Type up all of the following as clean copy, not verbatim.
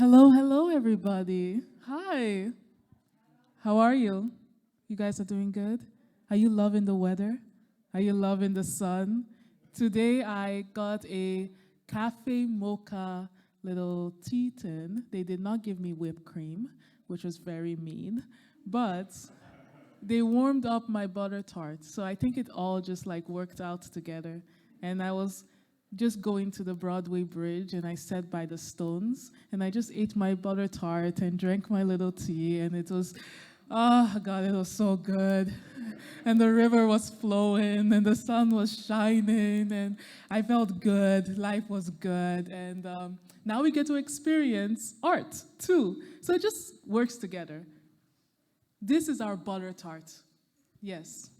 Hello, hello, everybody. Hi. How are you? You guys are doing good? Are you loving the weather? Are you loving the sun? Today I got a cafe mocha little tea tin. They did not give me whipped cream, which was very mean, but they warmed up my butter tart. So I think it all just like worked out together. And I was just going to the Broadway Bridge and I sat by the stones and I just ate my butter tart and drank my little tea and it was, oh God, it was so good. And the river was flowing and the sun was shining and I felt good. Life was good. And now we get to experience art too. So it just works together. This is our butter tart. Yes.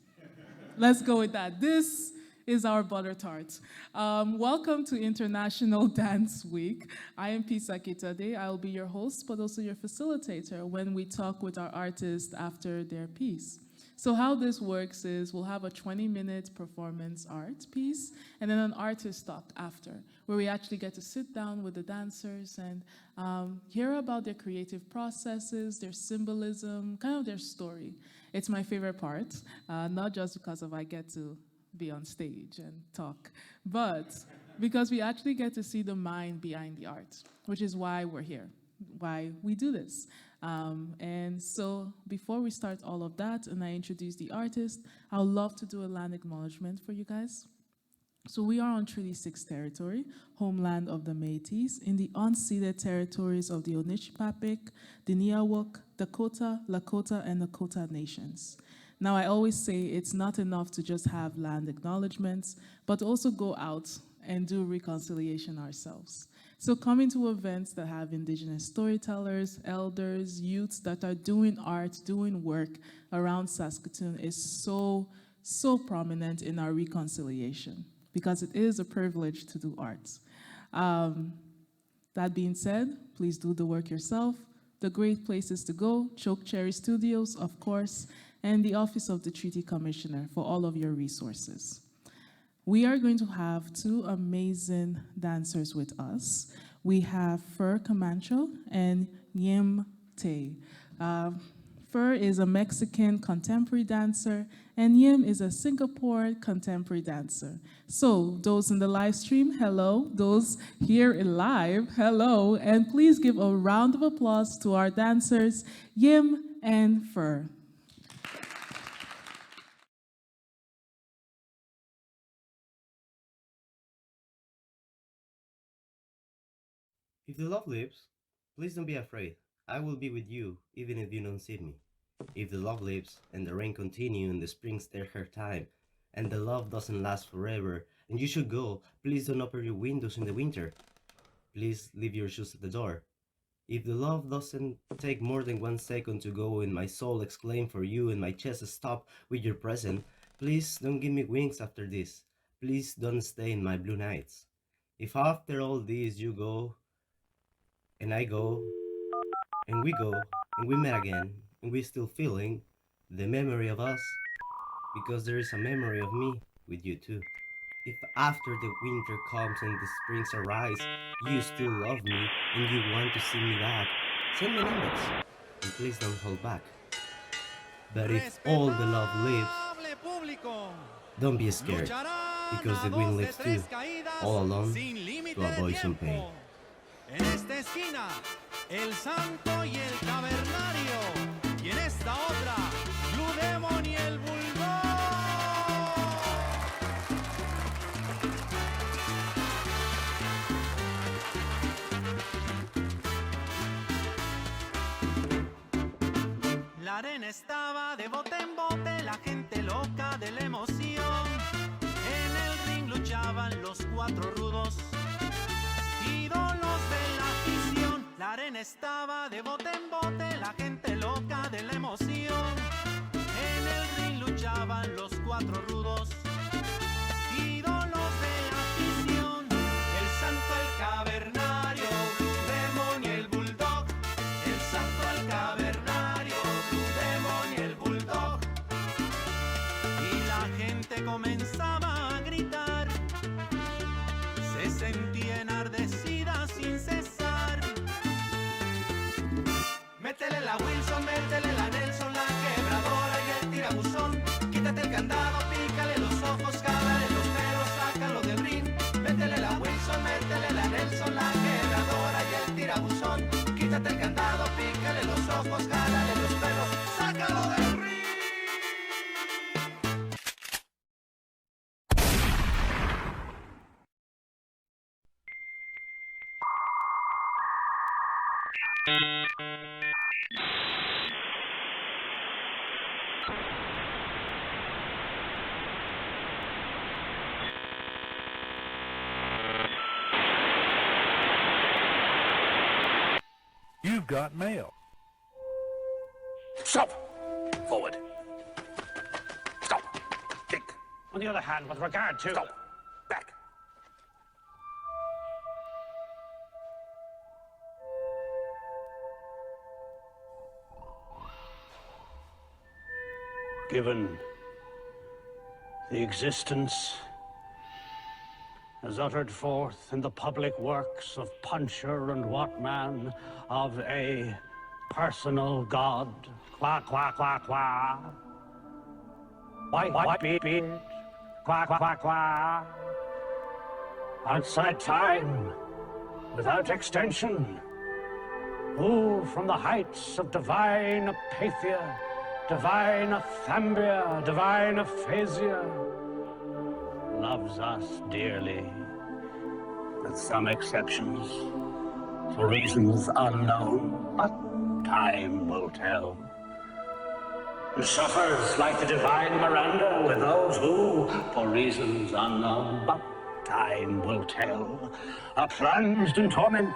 Let's go with that. This is our butter tart. Welcome to International Dance Week. I am Pisa Kitade. I'll be your host, but also your facilitator when we talk with our artists after their piece. So how this works is we'll have a 20-minute performance art piece and then an artist talk after, where we actually get to sit down with the dancers and hear about their creative processes, their symbolism, kind of their story. It's my favorite part, not just because I get to be on stage and talk, but because we actually get to see the mind behind the art, which is why we're here, why we do this. And so before we start all of that and I introduce the artist, I would love to do a land acknowledgement for you guys. So we are on Treaty 6 territory, homeland of the Métis, in the unceded territories of the Anishinaabeg, the Niawak, Dakota, Lakota, and Nakota nations. Now, I always say it's not enough to just have land acknowledgements, but also go out and do reconciliation ourselves. So coming to events that have indigenous storytellers, elders, youths that are doing art, doing work around Saskatoon is so prominent in our reconciliation because it is a privilege to do art. That being said, please do the work yourself. The great places to go, Choke Cherry Studios, of course, and the Office of the Treaty Commissioner for all of your resources. We are going to have two amazing dancers with us. We have Camacho and Yiming. Fer is a Mexican contemporary dancer, and Yim is a Singapore contemporary dancer. So those in the live stream, hello. Those here in live, hello. And please give a round of applause to our dancers, Yim and Fer. If the love lives, please don't be afraid. I will be with you, even if you don't see me. If the love lives, and the rain continue, and the springs their her time, and the love doesn't last forever, and you should go, please don't open your windows in the winter. Please leave your shoes at the door. If the love doesn't take more than 1 second to go, and my soul exclaim for you, and my chest stop with your presence, please don't give me wings after this. Please don't stay in my blue nights. If after all this you go, and I go, and we met again, and we're still feeling the memory of us, because there is a memory of me with you too. If after the winter comes and the springs arise, you still love me and you want to see me back, send me an index, and please don't hold back. But if all the love lives, don't be scared, because the wind lives too, all alone, to avoid some pain. En esta esquina, el santo y el cavernario. Y en esta otra, Blue Demon y el bulldog. La arena estaba de bote en bote, la gente loca de la emoción. En el ring luchaban los cuatro rudos, ídolos de la afición. La arena estaba de bote en bote, la gente loca de la emoción. En el ring luchaban los cuatro rudos, ídolos de la afición. El santo, el cavernario, Blue Demon y el bulldog. El santo, el cavernario, Blue Demon y el bulldog. Y la gente comenzaba a gritar, se sentía enardecida sin cesar. candado, pícale los ojos, cálale los pelos, sácalo del ring. Métele la Wilson, métele la Nelson, la quebradora y el tirabuzón. Quítate el candado, pícale los ojos, cálale los pelos, sácalo del ring. You've got mail. Stop! Forward. Stop. Kick. On the other hand, with regard to... Stop. Back. Given the existence as uttered forth in the public works of Puncher and Watman of a personal God, qua, qua, qua, qua, white beard, qua, qua, qua, qua, outside time, without extension, who from the heights of divine apathia, divine athambia, divine aphasia, loves us dearly, with some exceptions, for reasons unknown, but time will tell. And suffers like the divine Miranda with those who, for reasons unknown, but time will tell, are plunged in torment,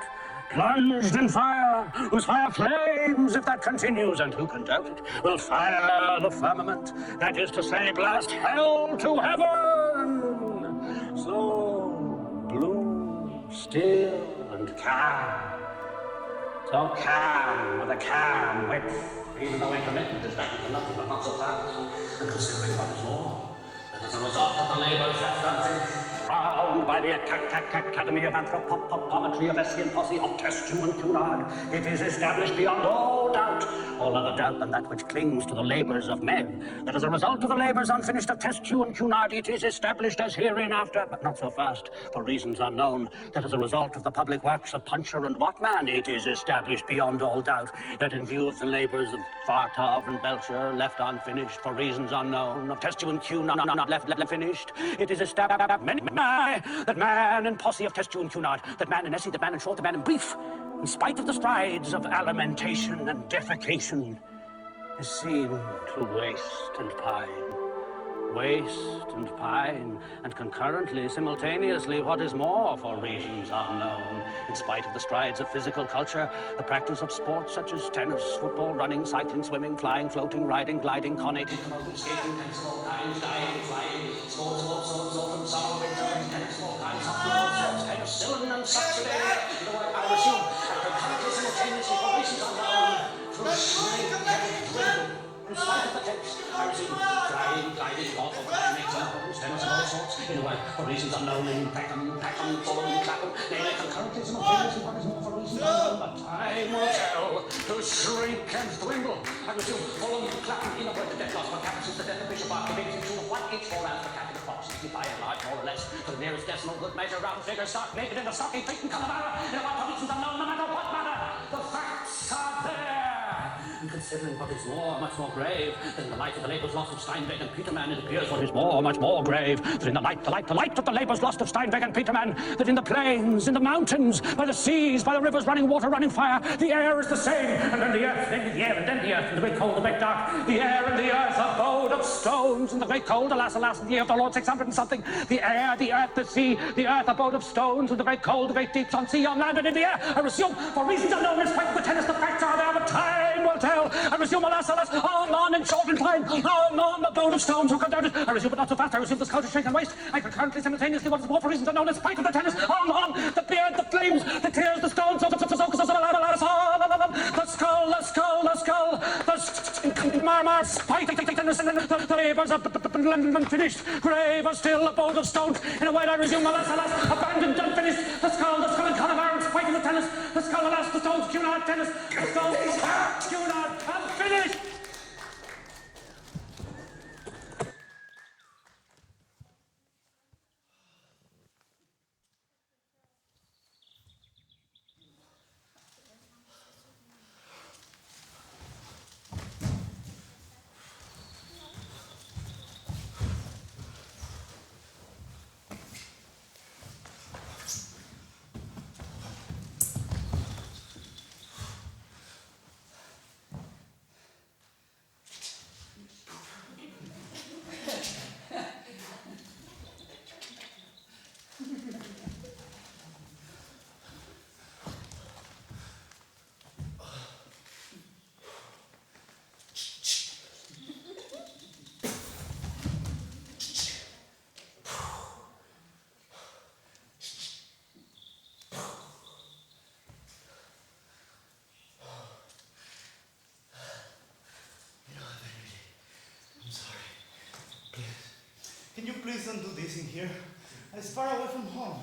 plunged in fire, whose fire flames, if that continues, and who can doubt it, will fire the firmament, that is to say, blast hell to heaven. So blue, still, and calm. So calm with a calm width, even though intermittent is better than nothing, but not so fast. And considering what is more, that as a result of the labours that fronted, crowned by the Academy of Anthropometry of S.E. and Posse of Testu and Cunard, it is established beyond all doubt, all other doubt than that which clings to the labours of men, that as a result of the labours unfinished of Testu and Cunard, it is established as hereinafter, but not so fast, for reasons unknown, that as a result of the public works of Puncher and Watman, it is established beyond all doubt, that in view of the labours of Fartov and Belcher, left unfinished, for reasons unknown, of Testu and Cunard, not left finished, it is established that man and Posse of Testu and Cunard, that man in essay, that man in short, that man in brief, in spite of the strides of alimentation and defecation, is seen to waste and pine, and concurrently, simultaneously, what is more, for reasons unknown, in spite of the strides of physical culture, the practice of sports such as tennis, football, running, cycling, swimming, flying, floating, riding, gliding, conating, canoeing, skating, tennis of all kinds, diving, flying, sports of all sorts, autumn, summer, winter, tennis of all kinds, penicillin and such, I assume, that concurrently, simultaneously, for reasons unknown, through shrink and dwindle, in spite of the text, I resume, flying, gliding, awful, flying, examples, tennis of all sorts, in a way, for reasons unknown, in Peckham, Fulham, Clapham, they may concurrently, simultaneously, what is more, for reasons unknown, but time will tell, to shrink and dwindle, I resume, Fulham, Clapham, in a way, the death loss, for Captain since the death of Bishop Arthur, being to what each four rounds for Catholic Protestant, by and large, more or less, to the nearest decimal good measure, round figure, stark, naked in the stocking, feet and Connemara, in a what, for reasons unknown, no matter what matter, the facts are there. And considering what is more, much more grave, that in the light of the labours lost of Steinweg and Petermann, it appears what is more, much more grave, that in the light of the labours lost of Steinweg and Petermann, that in the plains, in the mountains, by the seas, by the rivers running water, running fire, the air is the same, and then the earth, then the air, and then the earth, and the great cold, the great dark, the air and the earth, abode of stones, and the great cold, alas, alas, in the year of the Lord 600 and something, the air, the earth, the sea, the earth, abode of stones, and the great cold, the great deeps, on sea, on land, and in the air, I resume, for reasons unknown, in spite of the tennis, the facts are there, but time will tell, I resume, alas, alas, on and short and fine, on the bone of stones who condemned it. I resume, but not so fast. I resume the skull to shrink and waste. I concurrently, simultaneously, what is more, for reasons unknown, in spite of the tennis, on, the beard, the flames, the tears, the stones, the skull, the marmar, spite of the tennis, and the labours are unfinished, grave are still, abode of stones. In a way, I resume, alas, alas, abandoned, unfinished, the skull and Connemara, in spite of the tennis, the skull, alas, the stones, Cunard, tennis, the stones, Cunard, unfinished. Can you please don't do this in here? It's far away from home.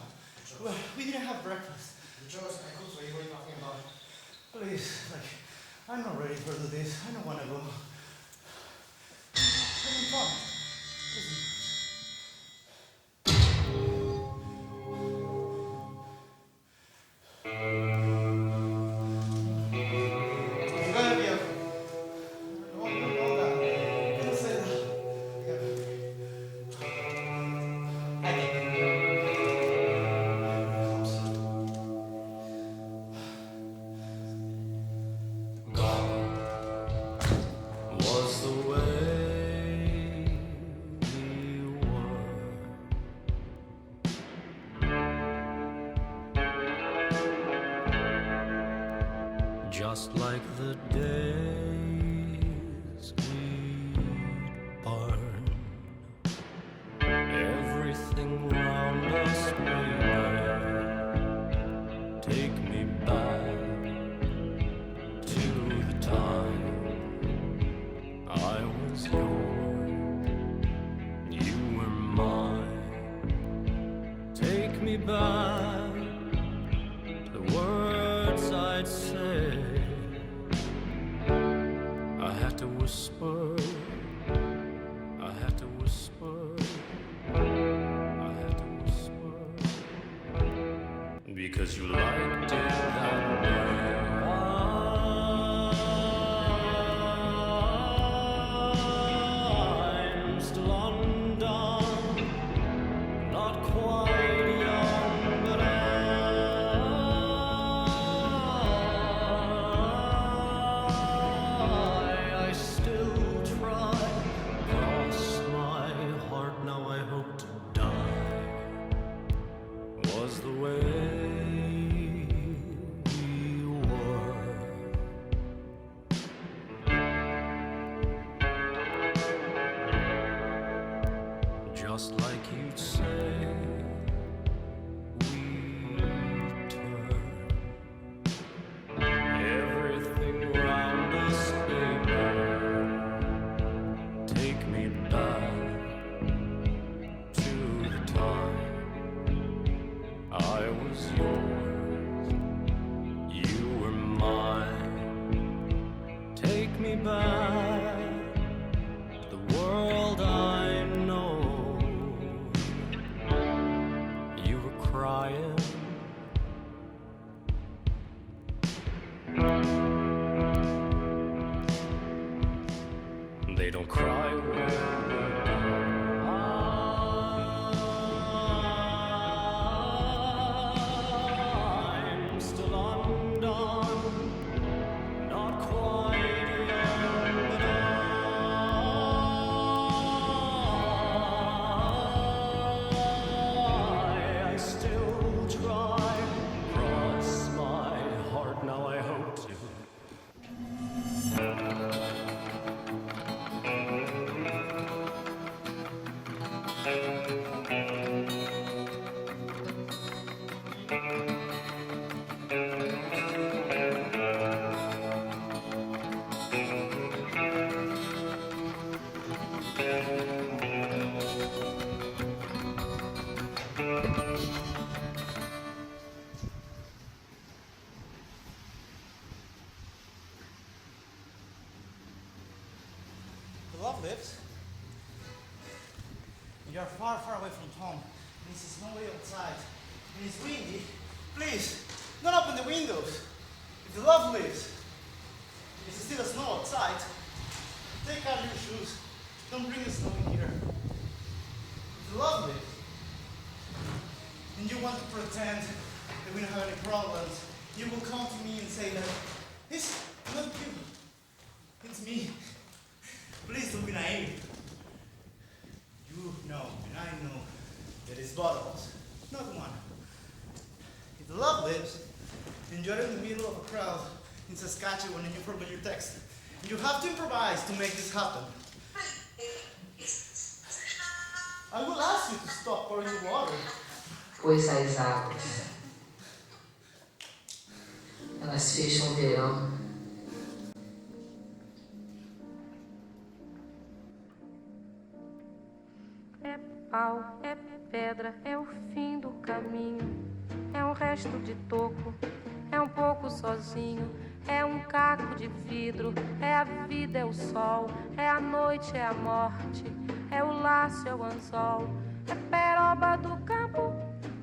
Well, we didn't have breakfast. C.O.S.E, I cook for you. What are you talking about? Please, I'm not ready for this. I don't want to go. Having fun. Listen. It's gonna be okay. No, that. Don't say that. I Was the way we were. Just like the days we burned. Everything round us may take me back to the time I was yours, you were mine. Take me back to the words I'd say. I had to whisper, I had to whisper, I had to whisper, because you liked it that way. I'm still undone, not quite young, but I still try. Cross my heart, now I hope to die. Was the way we were. Just like you'd say, we turn. Everything round us, baby, take me back to the time I was yours, you were mine. Take me back to the world I know. You were crying. They don't cry when I'm still undone, not quite young, but I still try. Cross my heart, now I hope to. The love lives. You're far, far away from home. And it's snowy outside. And it's windy. Please, don't open the windows. If the love lives, it's still snow outside. Take out your shoes. Don't bring the snow in here. If the love lives, and you want to pretend that we don't have any problems, you will come to me and say that it's not you. It's me. Please don't be naive. You know, and I know, that it's both of us, not one. If the love lives, then you're in the middle of a crowd in Saskatchewan and you forgot your text. You have to improvise to make this happen. I will ask you to stop pouring the water. Pois as águas, elas fecham o verão. É pau, é pedra, é o fim do caminho. É um resto de toco, é um pouco sozinho. É um caco de vidro, é a vida, é o sol. É a noite, é a morte, é o laço, é o anzol. É peroba do campo,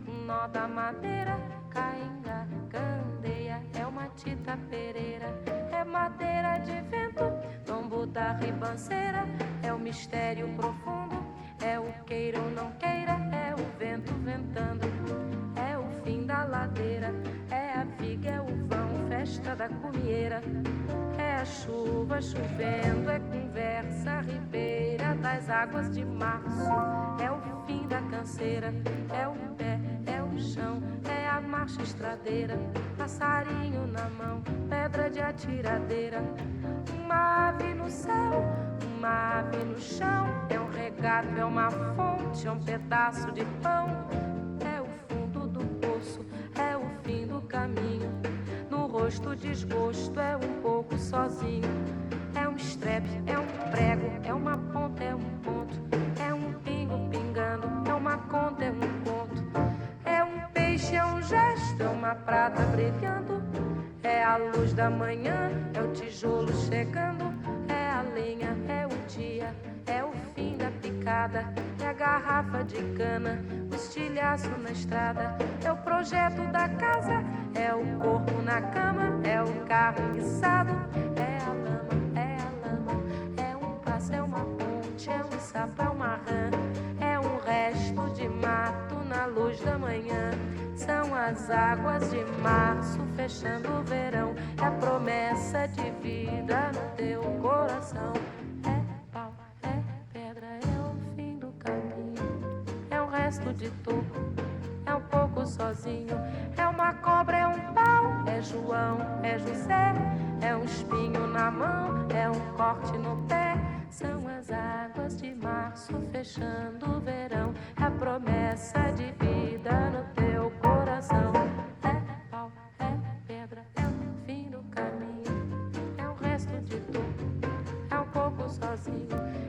um nó da madeira. Cainga, candeia, é uma tita pereira. É madeira de vento, tombo da ribanceira. É o mistério profundo, é o queira ou não queira. É o vento ventando, é o fim da ladeira. É a viga, é o vão, festa da cumieira. É a chuva chovendo, é conversa ribeira das águas de março. É o fim da canseira, é o pé, é o chão, é a marcha estradeira. Passarinho na mão, pedra de atiradeira. Uma ave no céu, uma ave no chão. É um regato, é uma fonte, é um pedaço de pão. É o fundo do poço, é o fim do caminho. No rosto desgosto, é um pouco sozinho. É um estrepe, é um prego, é uma ponta, é um ponto. É um pingo pingando, é uma conta, é um conto. É um peixe, é um gesto, é uma prata brilhando. É a luz da manhã, é o tijolo chegando. É a lenha, é o dia, é o fim da picada. É a garrafa de cana, o estilhaço na estrada. É o projeto da casa, é o corpo na cama. É o carro guiçado, é a lama, é a lama. É um passo, é uma ponte, é um sapo, é uma rã. É um resto de mato na luz da manhã. São as águas de março fechando o verão. É a promessa de vida no teu coração. É pau, é pedra, é o fim do caminho. É um resto de toco, é um pouco sozinho. É uma cobra, é um pau, é João, é José. É um espinho na mão, é um corte no pé. São as águas de março fechando o verão. É a promessa de vida no teu coração. É pau, é pedra, é o fim do caminho. É um resto de toco, é um pouco sozinho.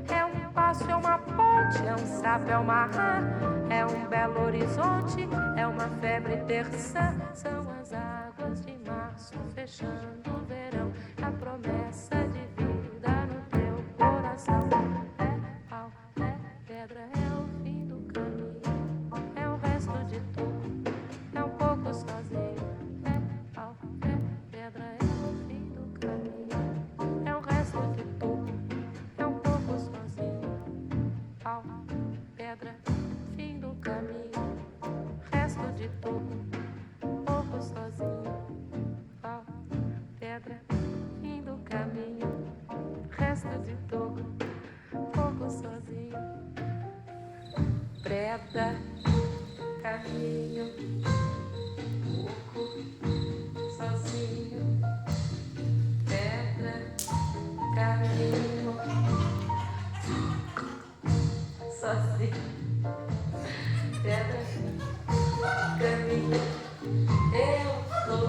É um passo, é uma ponte, é um sapo, é uma rã. É um belo horizonte, é uma febre terçã. São as águas de março fechando o verão. É a promessa de vida no teu coração. É pau, é pedra, é o fim do caminho. É o resto de tudo, é um pouco sozinho. É pau, é pedra, é o fim do caminho. É o resto de tudo, é um pouco sozinho. Pau, pedra, fim do caminho. Resto de tudo, pouco sozinho. Pau, pedra, fim do caminho. Resto de tudo, pouco sozinho. Preda, caminho, pouco sozinho. Pedra, caminho, sozinho. Pedra, caminho, eu tô.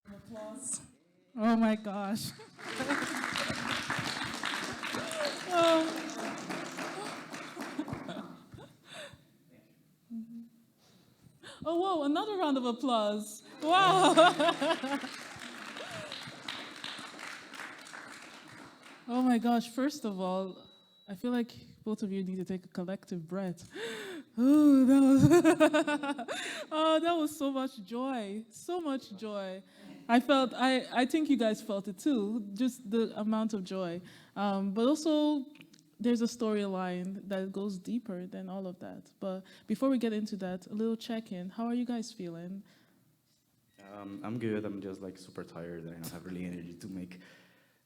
Applause. Oh my gosh. Oh. Oh, whoa, another round of applause. Wow. Oh my gosh, first of all, I feel like both of you need to take a collective breath. Oh, that was oh, that was so much joy. So much joy. I think you guys felt it too, just the amount of joy. But also there's a storyline that goes deeper than all of that. But before we get into that, a little check-in. How are you guys feeling? I'm good. I'm just like super tired. I don't have really energy to make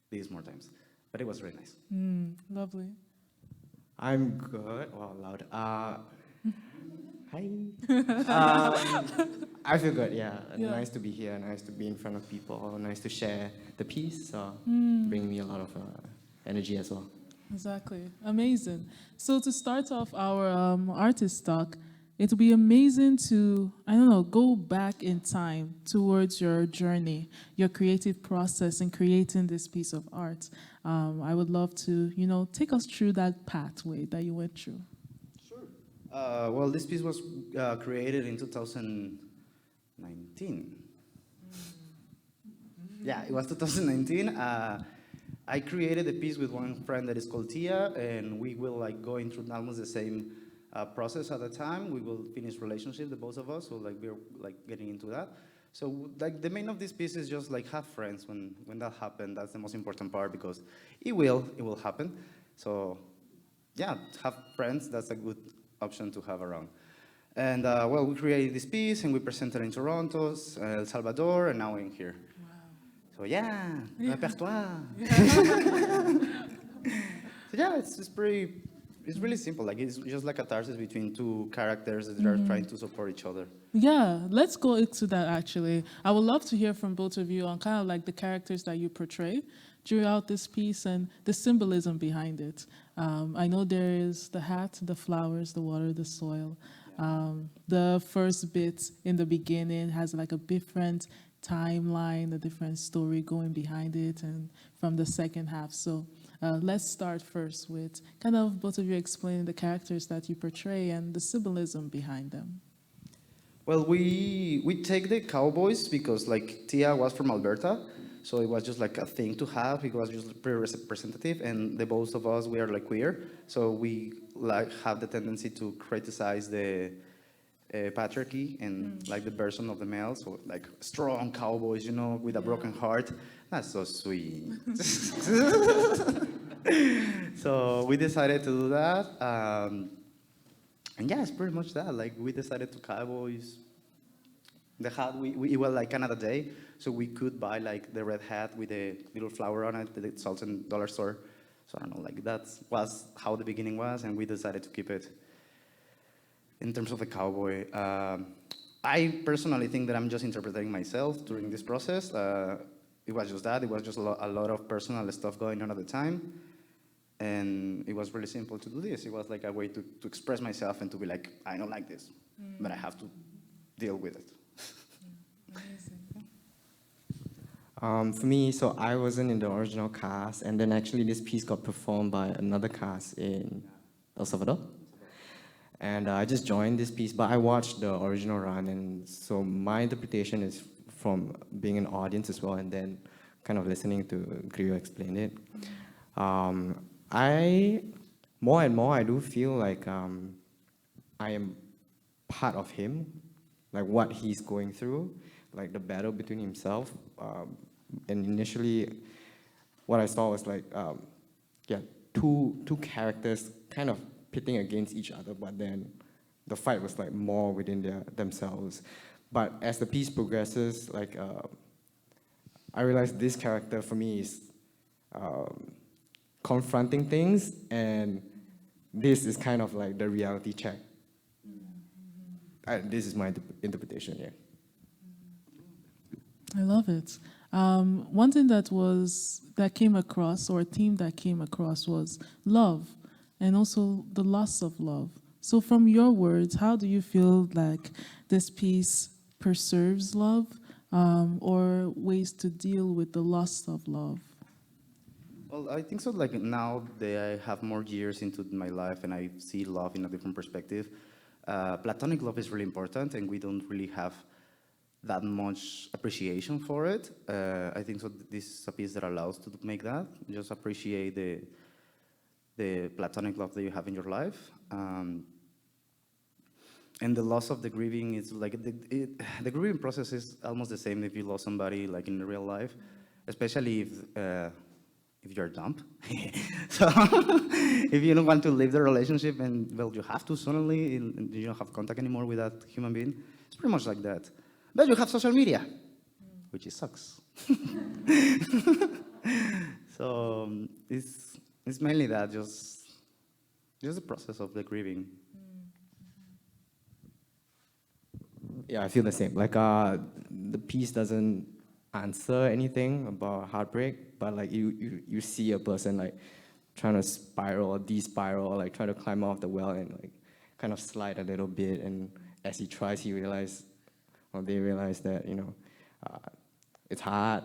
these more times. But it was really nice. Lovely. I'm good. Wow, loud. Hi. I feel good, yeah. Yeah. Nice to be here. Nice to be in front of people. Nice to share the piece. So bring me a lot of energy as well. Exactly. Amazing. So to start off our artist talk, it would be amazing to, I don't know, go back in time towards your journey, your creative process in creating this piece of art. I would love to, take us through that pathway that you went through. Well, this piece was created in 2019. Yeah, it was 2019. I created a piece with one friend that is called Tia, and we will like going through almost the same process at the time. We will finish relationship, the both of us, so like we're like getting into that. So like the main of this piece is just like have friends when that happens. That's the most important part because it will happen. So yeah, have friends. That's a good option to have around. And well, we created this piece and we presented in Toronto, El Salvador, and now in here. So yeah, répertoire. So yeah, it's really simple. Like it's just like a catharsis between two characters that are trying to support each other. Yeah, let's go into that actually. I would love to hear from both of you on kind of like the characters that you portray throughout this piece and the symbolism behind it. I know there is the hat, the flowers, the water, the soil. The first bit in the beginning has like a different timeline, a different story going behind it, and from the second half. So let's start first with kind of both of you explaining the characters that you portray and the symbolism behind them. Well, we take the cowboys because like Tia was from Alberta, so it was just like a thing to have. It was just pretty representative, and the both of us we are like queer, so we like have the tendency to criticize the patriarchy and like the version of the male. So like strong cowboys, with a broken heart. That's so sweet. So we decided to do that. And yeah, it's pretty much that. Like we decided to cowboys. The hat, it was like Canada Day, so we could buy like the red hat with a little flower on it that it sells in dollar store. So I don't know, like that was how the beginning was, and we decided to keep it. In terms of the cowboy, I personally think that I'm just interpreting myself during this process. It was just that. It was just a lot of personal stuff going on at the time. And it was really simple to do this. It was like a way to express myself and to be like, I don't like this, but I have to deal with it. For me, so I wasn't in the original cast, and then actually this piece got performed by another cast in El Salvador. And I just joined this piece, but I watched the original run, and so my interpretation is from being an audience as well, and then kind of listening to Griot explain it. More and more, I do feel like I am part of him, like what he's going through, like the battle between himself. And initially, what I saw was like, two characters kind of pitting against each other, but then the fight was like more within themselves. But as the piece progresses, like I realized this character for me is confronting things, and this is kind of like the reality check. This is my interpretation, yeah. I love it. One thing that came across, or a theme that came across, was love, and also the loss of love. So from your words, how do you feel like this piece preserves love, or ways to deal with the loss of love? Well, I think so. Like now that I have more years into my life and I see love in a different perspective, platonic love is really important, and we don't really have that much appreciation for it. I think so. This is a piece that allows to make that. Just appreciate the platonic love that you have in your life. And the loss of the grieving is like the grieving process is almost the same if you lost somebody like in real life, especially if you're dumb. So if you don't want to leave the relationship and well you have to suddenly and you don't have contact anymore with that human being, it's pretty much like that. But you have social media, which is sucks. So it's mainly that, just the process of the grieving. Yeah, I feel the same. Like the piece doesn't answer anything about heartbreak, but like you see a person like trying to spiral or de-spiral, like trying to climb off the well and like kind of slide a little bit, and as he tries, they realize that it's hard.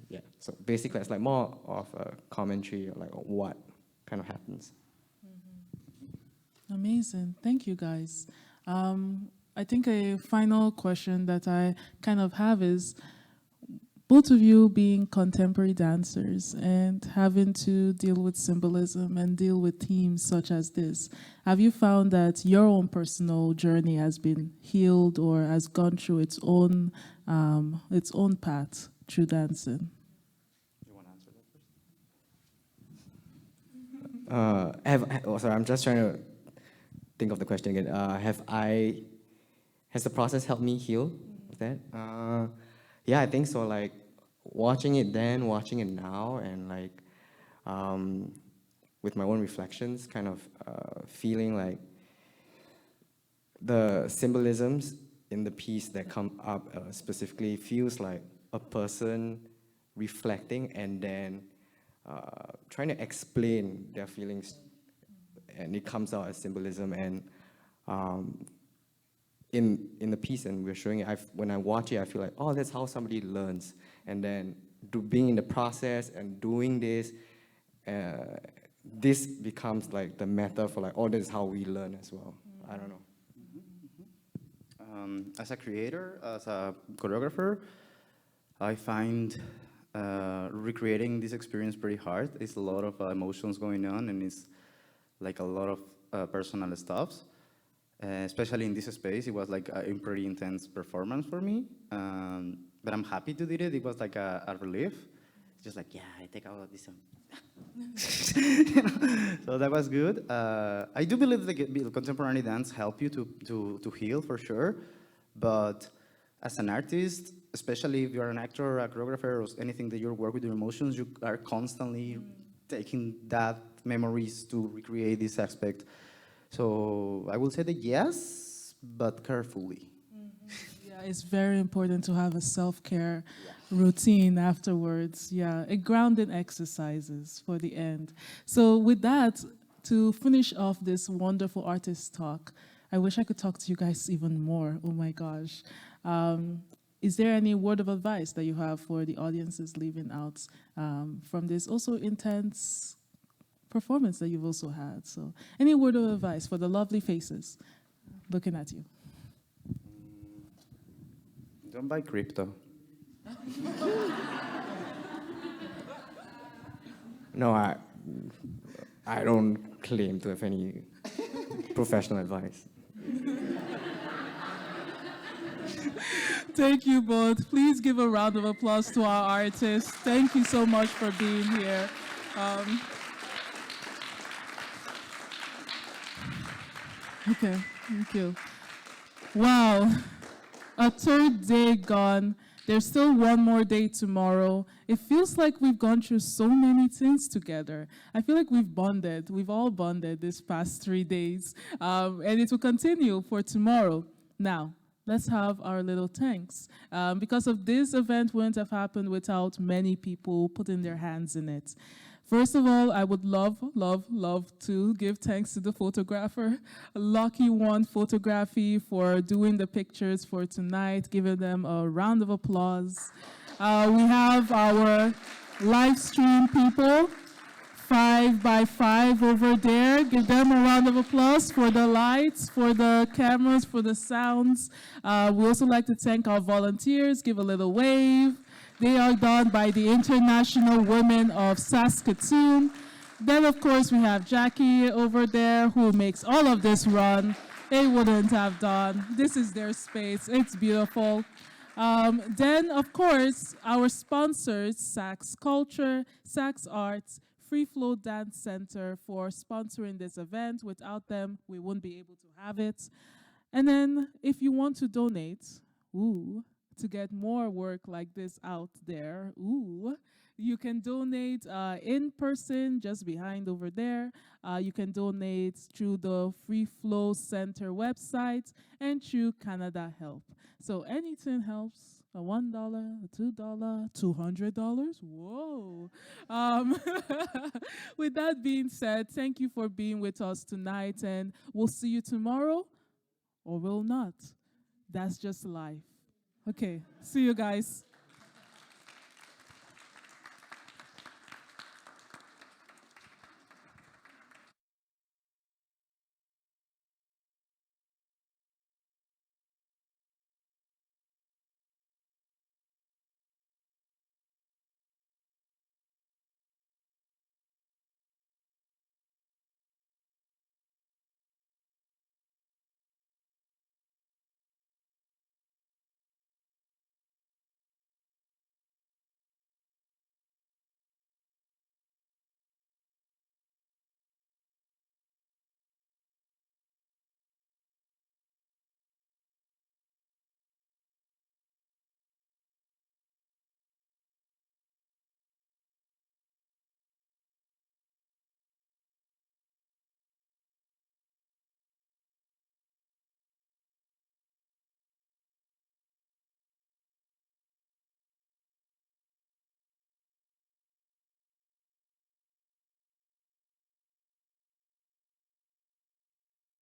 Yeah. So basically, it's like more of a commentary, like what kind of happens. Amazing. Thank you, guys. I think a final question that I kind of have is, both of you being contemporary dancers and having to deal with symbolism and deal with themes such as this, have you found that your own personal journey has been healed or has gone through its own path through dancing? You want to answer that first? Sorry, I'm just trying to think of the question again. Has the process helped me heal with that? Yeah, I think so. Like watching it then, watching it now, and like with my own reflections, kind of feeling like the symbolisms in the piece that come up specifically feels like a person reflecting and then trying to explain their feelings, and it comes out as symbolism. And in the piece, and we're showing it, when I watch it, I feel like, oh, that's how somebody learns. And then being in the process and doing this, this becomes like the meta for like, oh, this is how we learn as well. I don't know. As a creator, as a choreographer, I find recreating this experience pretty hard. It's a lot of emotions going on, and it's like a lot of personal stuff. Especially in this space, it was like a pretty intense performance for me. But I'm happy to do it. It was like a relief. It's just like, yeah, I take all of this. So that was good. I do believe that contemporary dance help you to heal for sure. But as an artist, especially if you're an actor or a choreographer or anything that you work with your emotions, you are constantly taking that memories to recreate this aspect. So I will say that yes, but carefully. Yeah, it's very important to have a self-care routine afterwards. Yeah, a grounding exercises for the end. So with that, to finish off this wonderful artist talk, I wish I could talk to you guys even more. Oh my gosh. Is there any word of advice that you have for the audiences leaving out from this also intense performance that you've also had? So any word of advice for the lovely faces looking at you? Don't buy crypto. No, I don't claim to have any professional advice. Thank you both. Please give a round of applause to our artists. Thank you so much for being here. Okay, thank you. Wow, a third day gone. There's still one more day tomorrow. It feels like we've gone through so many things together. I feel like we've bonded. We've all bonded this past 3 days. And it will continue for tomorrow. Now, let's have our little thanks. Because of this event wouldn't have happened without many people putting their hands in it. First of all, I would love to give thanks to the photographer, Lucky One Photography, for doing the pictures for tonight, giving them a round of applause. We have our live stream people, 5x5 over there. Give them a round of applause for the lights, for the cameras, for the sounds. We also like to thank our volunteers. Give a little wave. They are done by the International Women of Saskatoon. Then, of course, we have Jackie over there who makes all of this run. They wouldn't have done. This is their space. It's beautiful. Then, of course, our sponsors, Sax Culture, Sax Arts, Free Flow Dance Center for sponsoring this event. Without them, we wouldn't be able to have it. And then, if you want to donate, to get more work like this out there, you can donate in person, just behind over there. You can donate through the Free Flow Center website and through Canada Help. So anything helps. $1, $2, $200. Whoa. With that being said, thank you for being with us tonight, and we'll see you tomorrow, or we'll not. That's just life. Okay, see you guys.